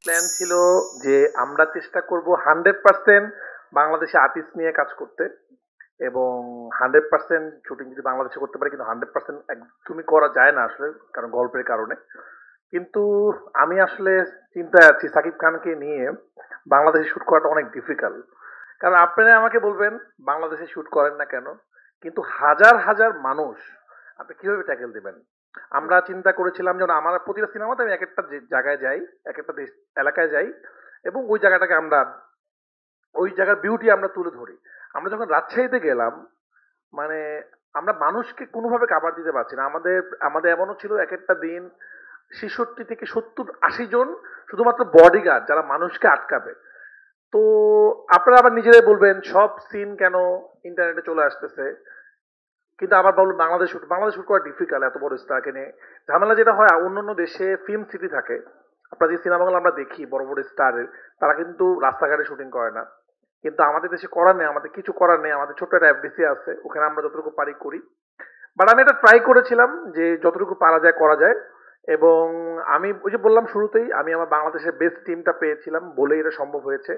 Plan ছিল যে আমরা চেষ্টা করব 100% বাংলাদেশে আর্টিস্ট নিয়ে কাজ করতে, এবং 100% শুটিং যদি বাংলাদেশে করতে পারি, কিন্তু 100% একদমই করা যায় না আসলে, কারণ গল্পের কারণে। কিন্তু আমি আসলে চিন্তায় আছি সাকিব খানকে নিয়ে বাংলাদেশে শুট করাটা অনেক ডিফিকাল্ট। কারণ আপনারা আমাকে বলবেন বাংলাদেশে শুট করেন না কেন, কিন্তু হাজার হাজার মানুষ আপনি কিভাবে ট্যাকেল দিবেন? আমরা চিন্তা করেছিলাম যেন আমার প্রতিটা সিনেমাতে আমি এক একটা জায়গায় যাই, এক একটা দেশ এলাকায় যাই, এবং ওই জায়গাটাকে আমরা, ওই জায়গার বিউটি আমরা তুলে ধরি। আমরা যখন রাজশাহীতে গেলাম, মানে আমরা মানুষকে কোনোভাবে কাভার দিতে পারছি না। আমাদের আমাদের এমনও ছিল এক একটা দিন 66 থেকে 70 80 জন শুধুমাত্র বডিগার্ড যারা মানুষকে আটকাবে। তো আপনারা আবার নিজেরাই বলবেন সব সিন কেন ইন্টারনেটে চলে আসতেছে, কিন্তু আবার বলুন বাংলাদেশ শুট করা ডিফিকাল্ট এত বড় স্টারকে নিয়ে। ঝামেলা যেটা হয়, অন্যান্য দেশে ফিল্ম সিটি থাকে, আপনার যে সিনেমাগুলো আমরা দেখি বড় বড় স্টারের, তারা কিন্তু রাস্তাঘাটে শুটিং করে না। কিন্তু আমাদের দেশে করার নেই, আমাদের কিছু করার নেই, আমাদের ছোট্ট একটা এফডিসি আছে, ওখানে আমরা যতটুকু পারি করি। বাট আমি এটা ট্রাই করেছিলাম যে যতটুকু পারা যায় করা যায়। এবং আমি ওই যে বললাম শুরুতেই, আমি আমার বাংলাদেশের বেস্ট টিমটা পেয়েছিলাম বলেই এটা সম্ভব হয়েছে।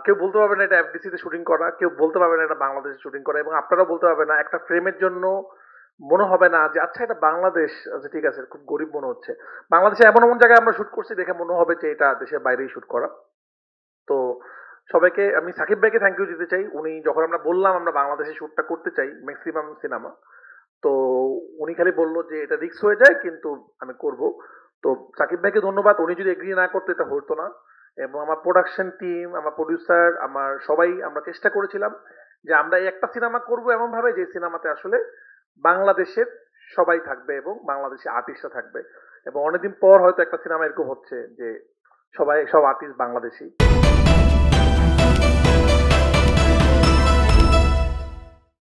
কেউ বলতে পারবে না এটা এফডিসি তে শুটিং করা, কেউ বলতে পারবে না এটা বাংলাদেশে শুটিং করা, এবং আপনারাও বলতে পারবে না একটা ফ্রেমের জন্য মনে হবে না যে আচ্ছা এটা বাংলাদেশ, আচ্ছা ঠিক আছে, খুব গরিব মনে হচ্ছে। বাংলাদেশে এমন এমন জায়গায় আমরা শুট করছি দেখে মনে হবে যে এটা দেশের বাইরেই শুট করা। তো সবাইকে আমি সাকিব ভাইকে থ্যাংক ইউ দিতে চাই। উনি যখন আমরা বললাম আমরা বাংলাদেশে শুটটা করতে চাই ম্যাক্সিমাম সিনেমা, তো উনি খালি বললো যে এটা রিস্ক হয়ে যায় কিন্তু আমি করব। তো সাকিব ভাইকে ধন্যবাদ, উনি যদি এগ্রি না করতো এটা হতো না। এবং আমার প্রোডাকশন টিম, আমার প্রডিউসার, আমার সবাই আমরা চেষ্টা করেছিলাম যে আমরা এই একটা সিনেমা করব এমন ভাবে যে সিনেমাতে আসলে বাংলাদেশের সবাই থাকবে এবং বাংলাদেশি আর্টিস্টরা থাকবে। এবং অনেকদিন পর হয়তো একটা সিনেমা এরকম হচ্ছে যে সব আর্টিস্ট বাংলাদেশি।